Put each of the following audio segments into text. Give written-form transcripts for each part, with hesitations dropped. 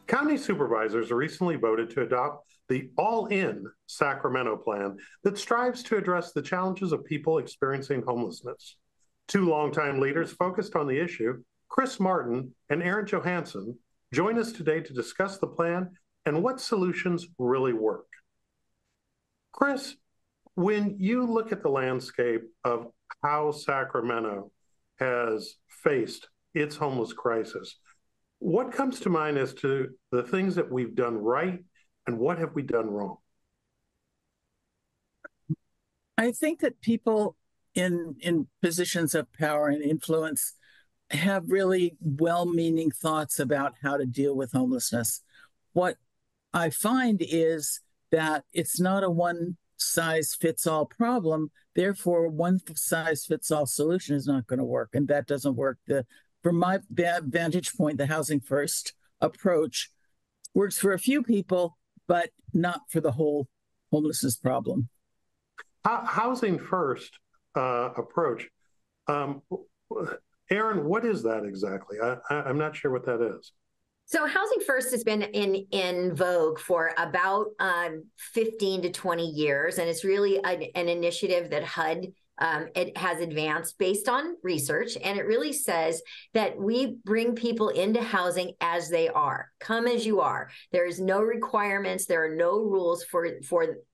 County supervisors recently voted to adopt the All-In Sacramento plan that strives to address the challenges of people experiencing homelessness. Two longtime leaders focused on the issue, Chris Martin and Aaron Johansson, join us today to discuss the plan and what solutions really work. Chris, when you look at the landscape of how Sacramento has faced its homeless crisis, what comes to mind as to the things that we've done right and what have we done wrong? I think that people in positions of power and influence have really well-meaning thoughts about how to deal with homelessness. What I find is that it's not a one-size-fits-all problem. Therefore, one-size-fits-all solution is not going to work, and that doesn't work. From my vantage point, the Housing First approach works for a few people, but not for the whole homelessness problem. Housing First approach. Aaron, what is that exactly? I'm not sure what that is. So Housing First has been in vogue for about 15 to 20 years, and it's really an initiative that HUD it has advanced based on research, and it really says that we bring people into housing as they are. Come as you are. There is no requirements. There are no rules for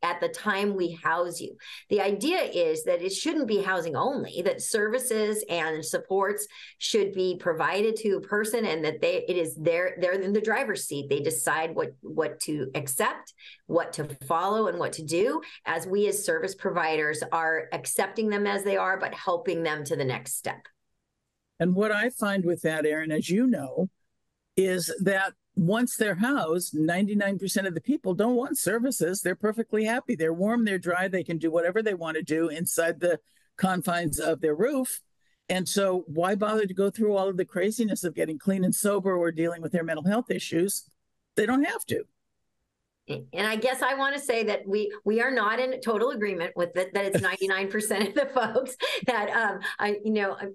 at the time we house you. The idea is that it shouldn't be housing only, that services and supports should be provided to a person, and that they're in the driver's seat. They decide what to accept, what to follow, and what to do, as we as service providers are accepting them as they are, but helping them to the next step. And what I find with that, Aaron, as you know, is that once they're housed, 99% of the people don't want services. They're perfectly happy. They're warm, they're dry, they can do whatever they want to do inside the confines of their roof. And so why bother to go through all of the craziness of getting clean and sober or dealing with their mental health issues? They don't have to. And I guess I want to say that we are not in total agreement with that it's 99% of the folks that,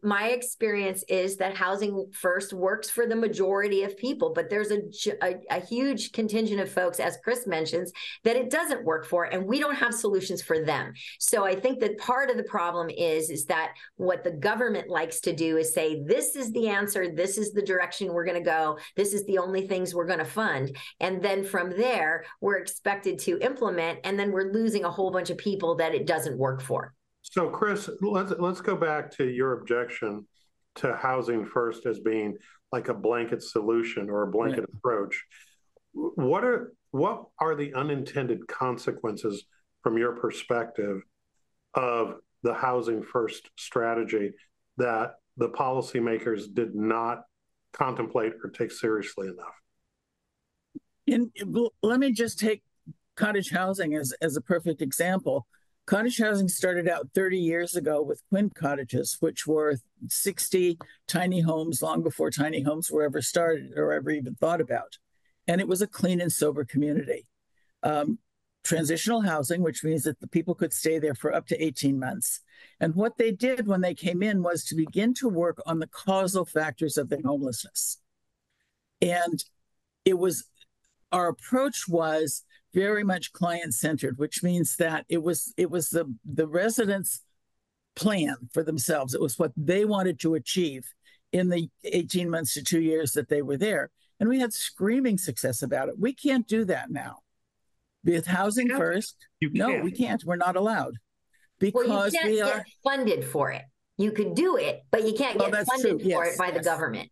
my experience is that Housing First works for the majority of people, but there's a huge contingent of folks, as Chris mentions, that it doesn't work for, and we don't have solutions for them. So I think that part of the problem is that what the government likes to do is say, this is the answer, this is the direction we're going to go, this is the only things we're going to fund. And then from there, we're expected to implement, and then we're losing a whole bunch of people that it doesn't work for. So, Chris, let's go back to your objection to Housing First as being like a blanket solution or a blanket approach. What are the unintended consequences from your perspective of the Housing First strategy that the policymakers did not contemplate or take seriously enough? Let me just take cottage housing as a perfect example. Cottage housing started out 30 years ago with Quinn cottages, which were 60 tiny homes long before tiny homes were ever started or ever even thought about. And it was a clean and sober community. Transitional housing, which means that the people could stay there for up to 18 months. And what they did when they came in was to begin to work on the causal factors of their homelessness. And our approach was very much client-centered, which means that it was the residents' plan for themselves. It was what they wanted to achieve in the 18 months to 2 years that they were there. And we had screaming success about it. We can't do that now. With Housing First, no, we can't. We're not allowed. Because you can't get funded for it. You could do it, but you can't get funded for it by the government.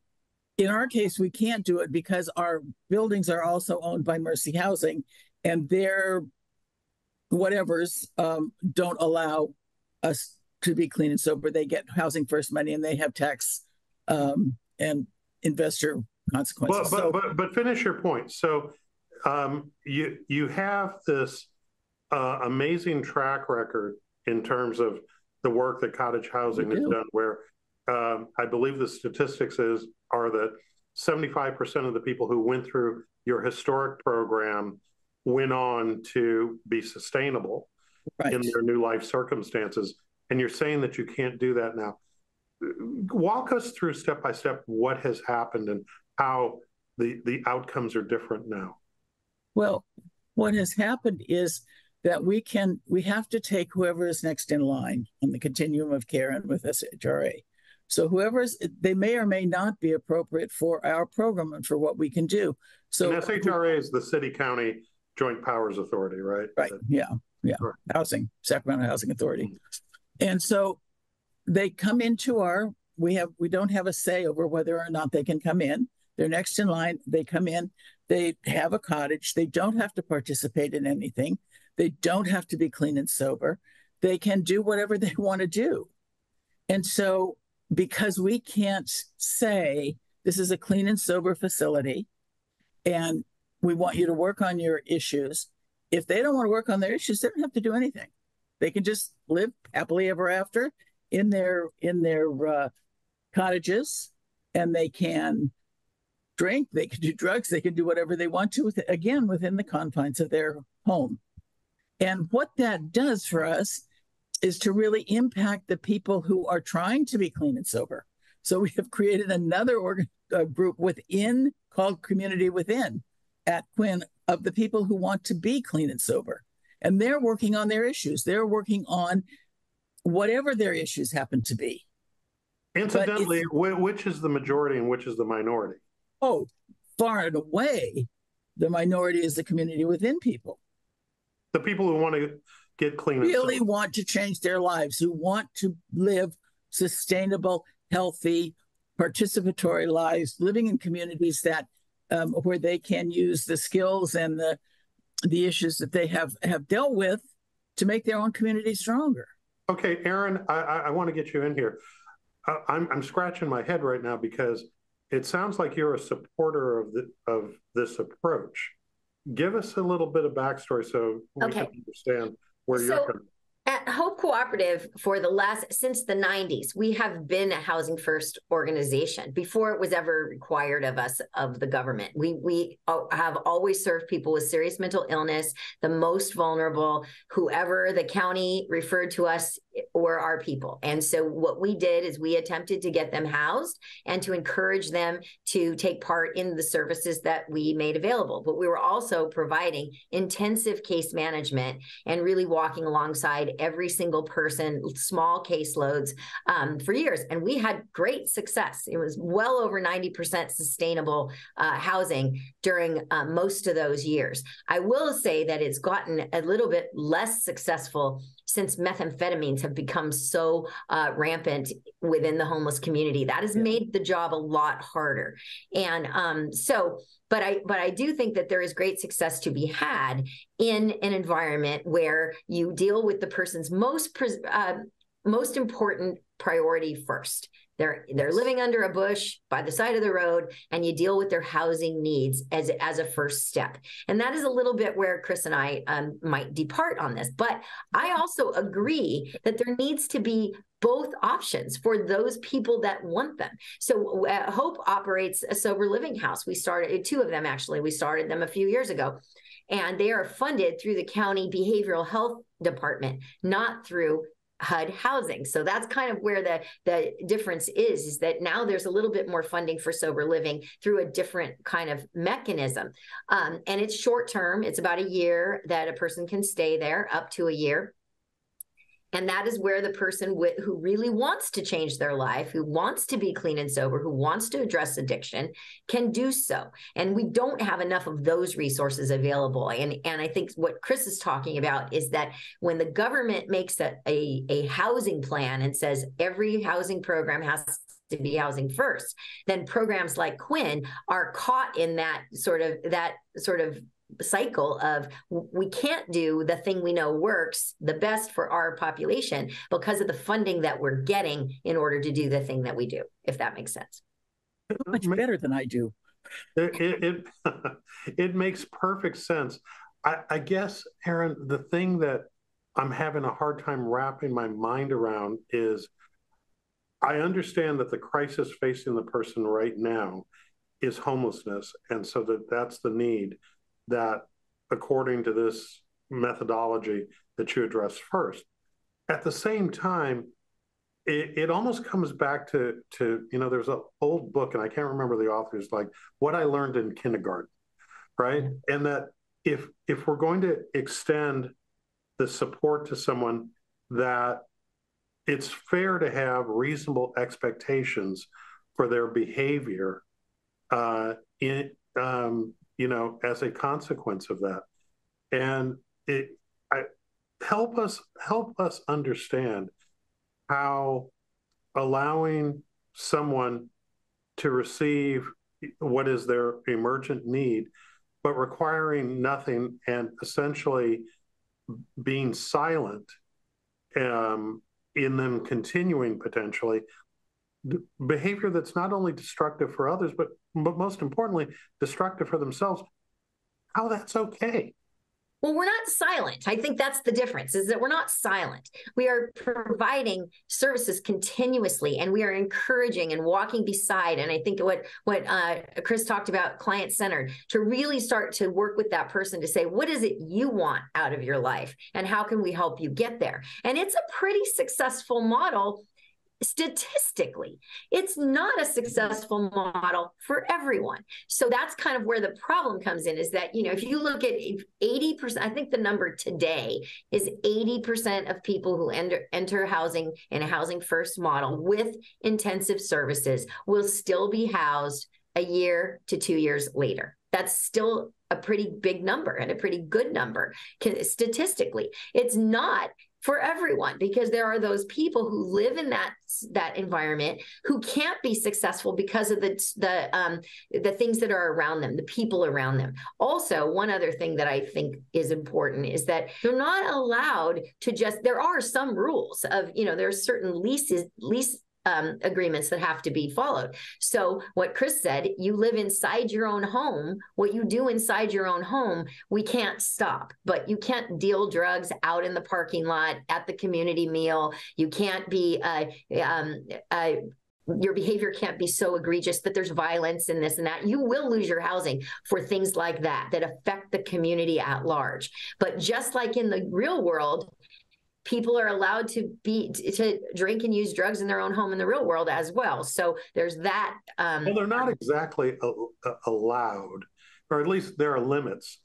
In our case, we can't do it because our buildings are also owned by Mercy Housing, and their whatevers don't allow us to be clean and sober. They get Housing First money, and they have tax and investor consequences. But finish your point. So you have this amazing track record in terms of the work that cottage housing has done, where I believe the statistics are that 75% of the people who went through your historic program went on to be sustainable in their new life circumstances. And you're saying that you can't do that now. Walk us through step by step what has happened and how the outcomes are different now? Well, what has happened is that we have to take whoever is next in line on the continuum of care and with SHRA. So they may or may not be appropriate for our program and for what we can do. So and SHRA is the City County Joint Powers Authority, right? Right. Yeah. Sure. Sacramento Housing Authority. And so they come into we don't have a say over whether or not they can come in. They're next in line. They come in, they have a cottage. They don't have to participate in anything. They don't have to be clean and sober. They can do whatever they want to do. And so because we can't say this is a clean and sober facility and we want you to work on your issues, if they don't want to work on their issues, they don't have to do anything. They can just live happily ever after in their cottages, and they can drink, they can do drugs, they can do whatever they want to, again, within the confines of their home. And what that does for us is to really impact the people who are trying to be clean and sober. So we have created another group within called Community Within at Quinn of the people who want to be clean and sober. And they're working on their issues. They're working on whatever their issues happen to be. Incidentally, which is the majority and which is the minority? Oh, far and away, the minority is the Community Within people. The people who want to get clean and really sober. Want to change their lives, who want to live sustainable, healthy, participatory lives, living in communities that where they can use the skills and the issues that they have dealt with to make their own community stronger. Okay, Erin, I want to get you in here. I'm scratching my head right now because it sounds like you're a supporter of this approach. Give us a little bit of backstory so we can understand where you're coming from. At Hope Cooperative, since the 90s, we have been a housing first organization before it was ever required of us, of the government. We have always served people with serious mental illness, the most vulnerable, whoever the county referred to us or our people. And so what we did is we attempted to get them housed and to encourage them to take part in the services that we made available. But we were also providing intensive case management and really walking alongside every single person, small caseloads for years. And we had great success. It was well over 90% sustainable housing during most of those years. I will say that it's gotten a little bit less successful since methamphetamines have become so rampant within the homeless community. That has made the job a lot harder. And but I do think that there is great success to be had in an environment where you deal with the person's most important priority first. They're living under a bush by the side of the road, and you deal with their housing needs as a first step. And that is a little bit where Chris and I might depart on this. But I also agree that there needs to be both options for those people that want them. So Hope operates a sober living house. We started two of them, actually. We started them a few years ago. And they are funded through the county behavioral health department, not through HUD housing. So that's kind of where the difference is that now there's a little bit more funding for sober living through a different kind of mechanism. And it's short term. It's about a year that a person can stay there, up to a year. And that is where the person who really wants to change their life, who wants to be clean and sober, who wants to address addiction, can do so. And we don't have enough of those resources available. And I think what Chris is talking about is that when the government makes a housing plan and says every housing program has to be housing first, then programs like Quinn are caught in that sort of cycle of we can't do the thing we know works the best for our population because of the funding that we're getting in order to do the thing that we do, if that makes sense. Much better than I do. It makes perfect sense. I guess, Erin, the thing that I'm having a hard time wrapping my mind around is I understand that the crisis facing the person right now is homelessness, and so that's the need that, according to this methodology, that you address first. At the same time, it almost comes back to there's an old book, and I can't remember the author's, like What I Learned in Kindergarten, right? And that if we're going to extend the support to someone, that it's fair to have reasonable expectations for their behavior as a consequence of that. And help us understand how allowing someone to receive what is their emergent need, but requiring nothing and essentially being silent in them continuing potentially behavior that's not only destructive for others, but most importantly, destructive for themselves, how that's okay. Well, we're not silent. I think that's the difference, is that we're not silent. We are providing services continuously, and we are encouraging and walking beside. And I think what Chris talked about, client-centered, to really start to work with that person to say, what is it you want out of your life? And how can we help you get there? And it's a pretty successful model. Statistically, it's not a successful model for everyone. So that's kind of where the problem comes in, is that, if you look at 80%, I think the number today is 80% of people who enter housing in a housing first model with intensive services will still be housed a year to 2 years later. That's still a pretty big number and a pretty good number statistically. It's not for everyone, because there are those people who live in that environment who can't be successful because of the things that are around them, the people around them. Also, one other thing that I think is important is that they're not allowed to there are some rules of, there are certain lease agreements that have to be followed. So what Chris said, you live inside your own home. What you do inside your own home, we can't stop. But you can't deal drugs out in the parking lot, at the community meal. You can't be your behavior can't be so egregious that there's violence and this and that. You will lose your housing for things like that affect the community at large. But just like in the real world, people are allowed to drink and use drugs in their own home in the real world as well. So there's that. Well, they're not exactly allowed, or at least there are limits,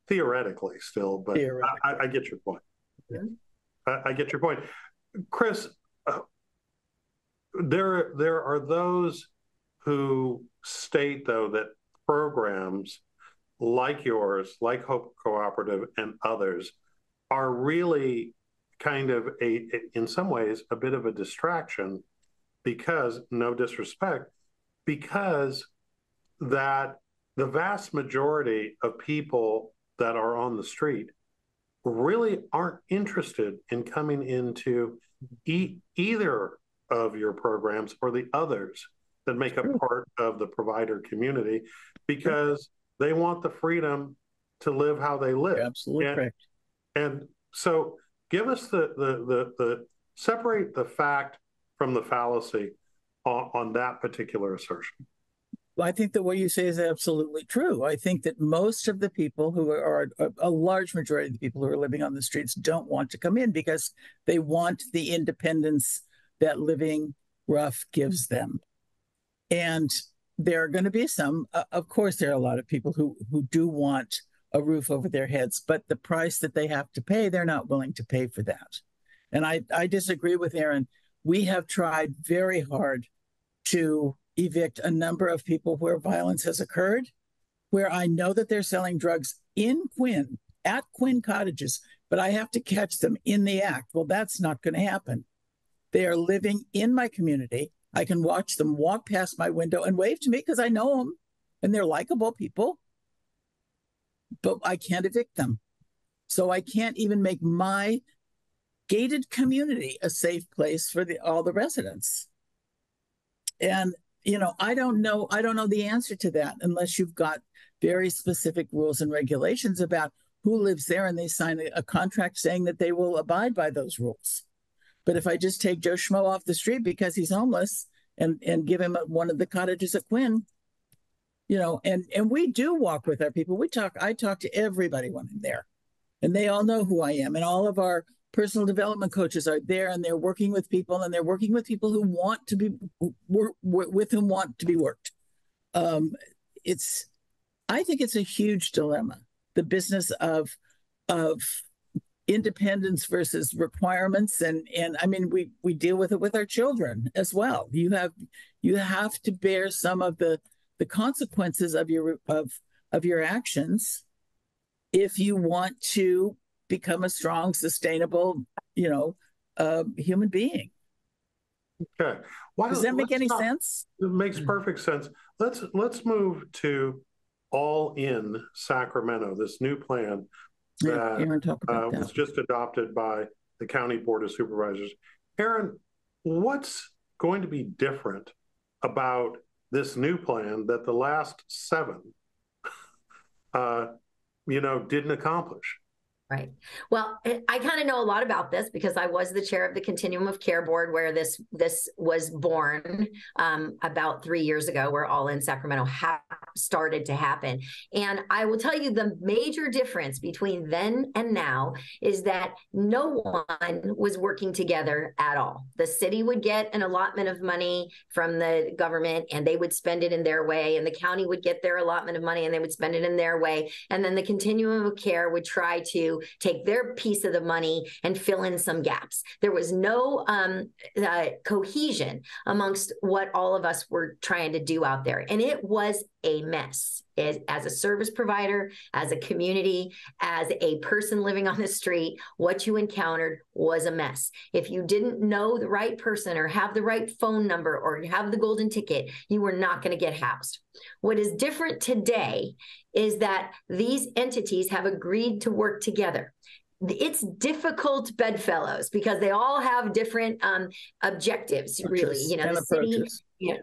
theoretically still. But I get your point. Yeah. I get your point, Chris. There are those who state, though, that programs like yours, like Hope Cooperative and others, are really kind of in some ways, a bit of a distraction, because, no disrespect, because that the vast majority of people that are on the street really aren't interested in coming into either of your programs or the others that make up part of the provider community, because they want the freedom to live how they live. You're absolutely correct. And so give us the separate the fact from the fallacy on that particular assertion. Well, I think that what you say is absolutely true. I think that most of the people who are a large majority of the people who are living on the streets don't want to come in because they want the independence that living rough gives them. And there are going to be some, of course, there are a lot of people who do want a roof over their heads, but the price that they have to pay, they're not willing to pay for that. And I disagree with Aaron. We have tried very hard to evict a number of people where violence has occurred, where I know that they're selling drugs in Quinn, at Quinn Cottages, but I have to catch them in the act. Well, that's not going to happen. They are living in my community. I can watch them walk past my window and wave to me because I know them and they're likable people, but I can't evict them. So I can't even make my gated community a safe place for all the residents. And I don't know the answer to that unless you've got very specific rules and regulations about who lives there and they sign a contract saying that they will abide by those rules. But if I just take Joe Schmo off the street because he's homeless and give him one of the cottages at Quinn, and we do walk with our people. I talk to everybody when I'm there, and they all know who I am. And all of our personal development coaches are there, and they're working with people, and they're working with people who want to be with whom want to be worked. I think it's a huge dilemma, the business of independence versus requirements, and I mean we deal with it with our children as well. You have to bear some of the consequences of your actions if you want to become a strong, sustainable, human being. Okay. Does that make any sense? It makes perfect sense. Let's move to All In Sacramento, this new plan that was just adopted by the County Board of Supervisors. Aaron, what's going to be different about this new plan that the last 7, didn't accomplish? Right. Well, I kind of know a lot about this because I was the chair of the Continuum of Care Board, where this was born about 3 years ago, where All In Sacramento started to happen. And I will tell you, the major difference between then and now is that no one was working together at all. The city would get an allotment of money from the government, and they would spend it in their way, and the county would get their allotment of money, and they would spend it in their way. And then the Continuum of Care would try to take their piece of the money and fill in some gaps. There was no cohesion amongst what all of us were trying to do out there. And it was a mess. As a service provider, as a community, as a person living on the street, what you encountered was a mess. If you didn't know the right person or have the right phone number or have the golden ticket, you were not going to get housed. What is different today is that these entities have agreed to work together. It's difficult bedfellows because they all have different objectives, really. The city,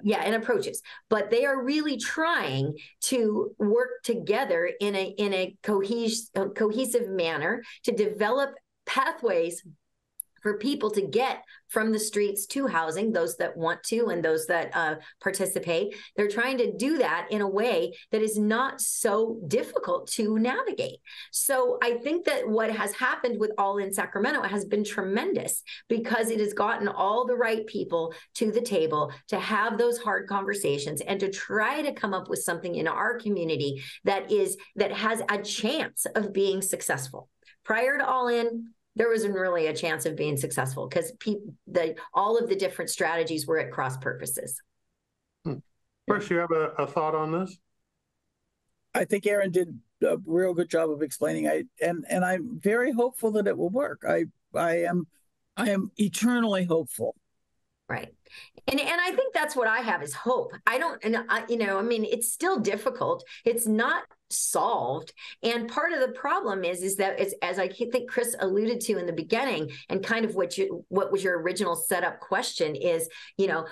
and approaches. But they are really trying to work together in a cohesive manner to develop pathways for people to get from the streets to housing, those that want to and those that participate. They're trying to do that in a way that is not so difficult to navigate. So I think that what has happened with All In Sacramento has been tremendous because it has gotten all the right people to the table to have those hard conversations and to try to come up with something in our community that has a chance of being successful. Prior to All In, there wasn't really a chance of being successful because all of the different strategies were at cross purposes. Chris, you have a thought on this? I think Aaron did a real good job of explaining. And I'm very hopeful that it will work. I am eternally hopeful. Right. And I think that's what I have is hope. It's still difficult. It's not solved. And part of the problem is that as I think Chris alluded to in the beginning, and kind of what was your original setup question is,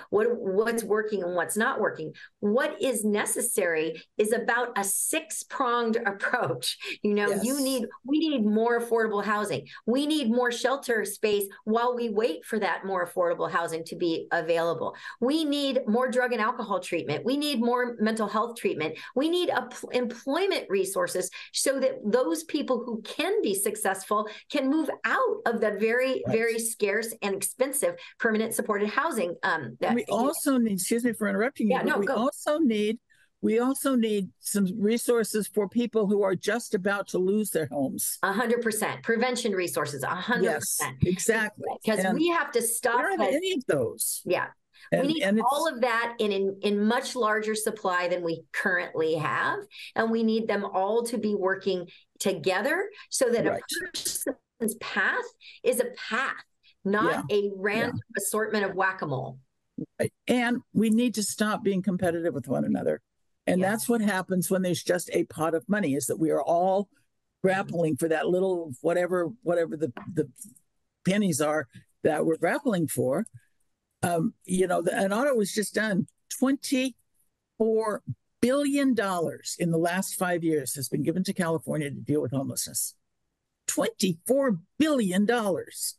what's working and what's not working. What is necessary is about a 6-pronged approach. Yes. We need more affordable housing. We need more shelter space while we wait for that more affordable housing to be available. We need more drug and alcohol treatment. We need more mental health treatment. We need employment resources so that those people who can be successful can move out of the very, very scarce and expensive permanent supported housing. We also need, excuse me for interrupting you, we also need some resources for people who are just about to lose their homes. 100%. Prevention resources, 100%. Yes, exactly. Because we have to stop. There aren't any of those. Yeah. We need all of that in much larger supply than we currently have. And we need them all to be working together so that a person's path is a path, not a random assortment of whack-a-mole. Right. And we need to stop being competitive with one another. And that's what happens when there's just a pot of money, is that we are all grappling for that little whatever the pennies are that we're grappling for. An audit was just done. $24 billion in the last 5 years has been given to California to deal with homelessness. $24 billion. That's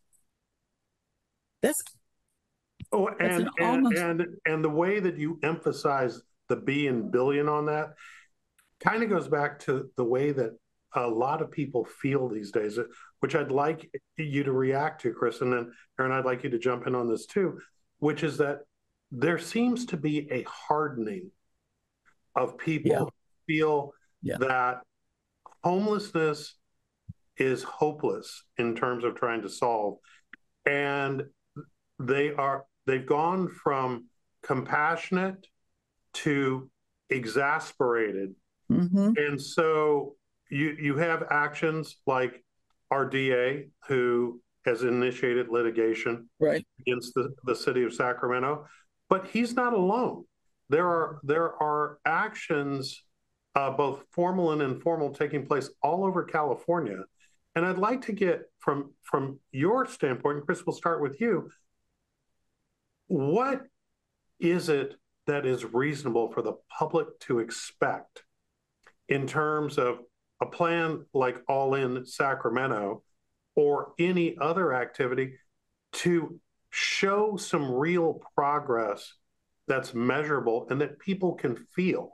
and the way that you emphasize the B in billion on that kind of goes back to the way that a lot of people feel these days, which I'd like you to react to, Chris, and then Aaron, I'd like you to jump in on this too, which is that there seems to be a hardening of people who feel that homelessness is hopeless in terms of trying to solve. And they've gone from compassionate to exasperated. Mm-hmm. And so you have actions like our DA, who has initiated litigation against the city of Sacramento, but he's not alone. There are actions, both formal and informal, taking place all over California. And I'd like to get from your standpoint, and Chris, we'll start with you. What is it that is reasonable for the public to expect in terms of a plan like All In Sacramento or any other activity to show some real progress that's measurable and that people can feel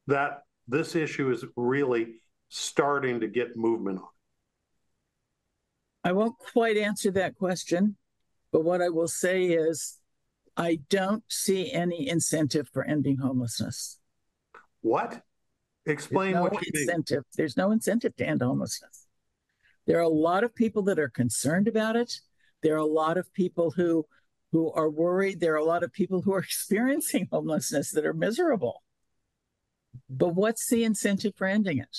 that this issue is really starting to get movement on? I won't quite answer that question, but what I will say is I don't see any incentive for ending homelessness. What? Explain what you mean. There's no incentive to end homelessness. There are a lot of people that are concerned about it. There are a lot of people who are worried. There are a lot of people who are experiencing homelessness that are miserable. But what's the incentive for ending it?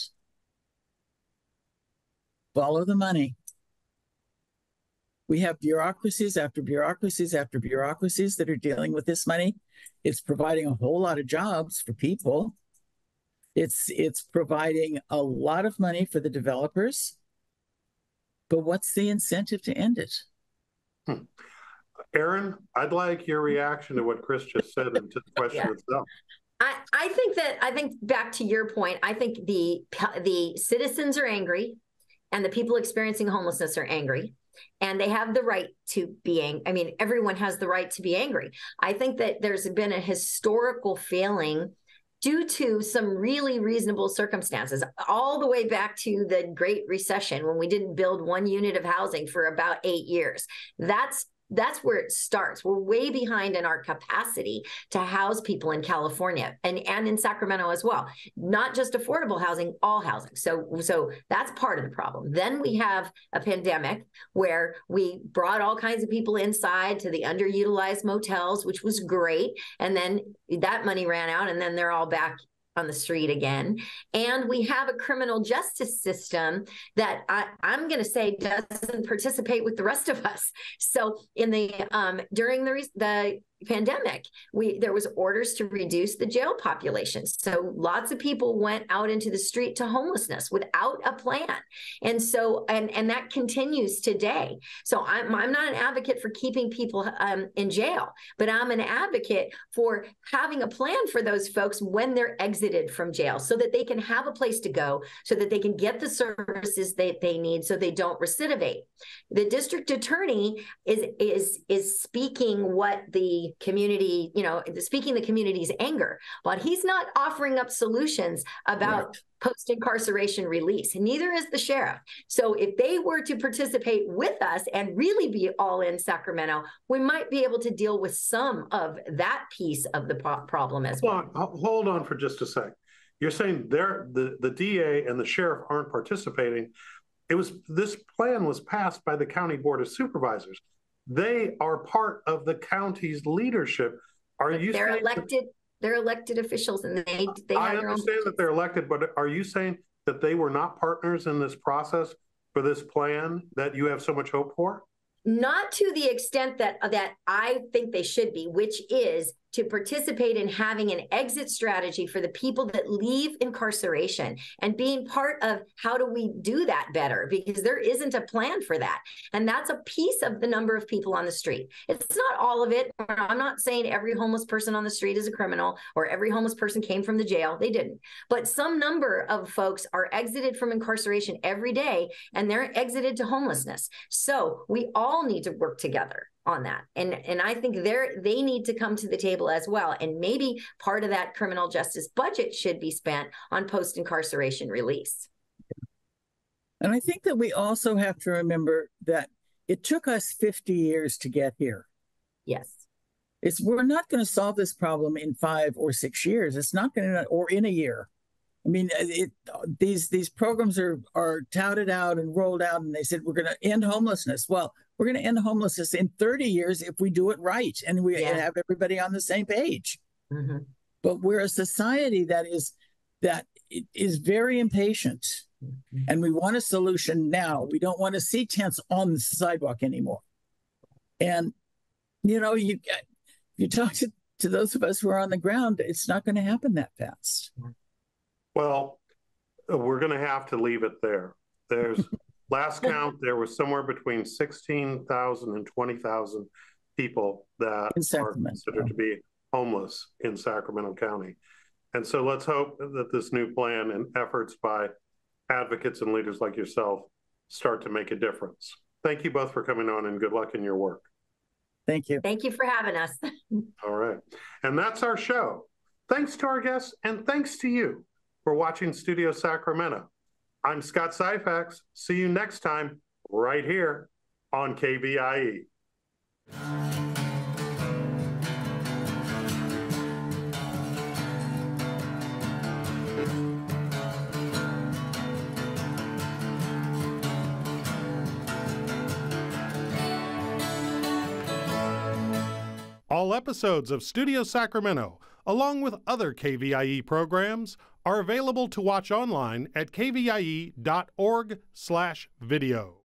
Follow the money. We have bureaucracies after bureaucracies after bureaucracies that are dealing with this money. It's providing a whole lot of jobs for people. It's providing a lot of money for the developers. But what's the incentive to end it? Aaron, I'd like your reaction to what Chris just said and to the question itself. I think back to your point, I think the citizens are angry and the people experiencing homelessness are angry. And they have the right to be angry. I mean, everyone has the right to be angry. I think that there's been a historical failing due to some really reasonable circumstances, all the way back to the Great Recession, when we didn't build one unit of housing for about 8 years. That's where it starts. We're way behind in our capacity to house people in California and in Sacramento as well. Not just affordable housing, all housing. So that's part of the problem. Then we have a pandemic where we brought all kinds of people inside to the underutilized motels, which was great. And then that money ran out and then they're all back on the street again. And we have a criminal justice system that I'm going to say doesn't participate with the rest of us. So in the during the pandemic, there was orders to reduce the jail population. So lots of people went out into the street to homelessness without a plan. And so, and that continues today. So I'm not an advocate for keeping people in jail, but I'm an advocate for having a plan for those folks when they're exited from jail so that they can have a place to go, so that they can get the services they need so they don't recidivate. The district attorney is speaking what the community, speaking the community's anger, but he's not offering up solutions about post-incarceration release. And neither is the sheriff. So if they were to participate with us and really be all in Sacramento, we might be able to deal with some of that piece of the problem as well. Hold on for just a sec. You're saying the DA and the sheriff aren't participating. This plan was passed by the County Board of Supervisors. They are part of the county's leadership. They're elected officials, and they have their own. I understand that they're elected, but are you saying that they were not partners in this process for this plan that you have so much hope for? Not to the extent that I think they should be, which is to participate in having an exit strategy for the people that leave incarceration and being part of how do we do that better, because there isn't a plan for that. And that's a piece of the number of people on the street. It's not all of it. I'm not saying every homeless person on the street is a criminal or every homeless person came from the jail. They didn't. But some number of folks are exited from incarceration every day, and they're exited to homelessness. So we all need to work together on that. And I think they need to come to the table as well. And maybe part of that criminal justice budget should be spent on post-incarceration release. And I think that we also have to remember that it took us 50 years to get here. Yes. We're not going to solve this problem in 5 or 6 years. It's not going to, or in a year. I mean, these programs are touted out and rolled out, and they said we're going to end homelessness. Well, we're going to end homelessness in 30 years if we do it right and we have everybody on the same page. Mm-hmm. But we're a society that is very impatient, mm-hmm. and we want a solution now. We don't want to see tents on the sidewalk anymore. And you talk to those of us who are on the ground, it's not going to happen that fast. Well, we're going to have to leave it there. There's last count, there was somewhere between 16,000 and 20,000 people that are considered to be homeless in Sacramento County. And so let's hope that this new plan and efforts by advocates and leaders like yourself start to make a difference. Thank you both for coming on, and good luck in your work. Thank you. Thank you for having us. All right. And that's our show. Thanks to our guests, and thanks to you for watching Studio Sacramento. I'm Scott Syphax. See you next time right here on KVIE. All episodes of Studio Sacramento, along with other KVIE programs, are available to watch online at kvie.org/video.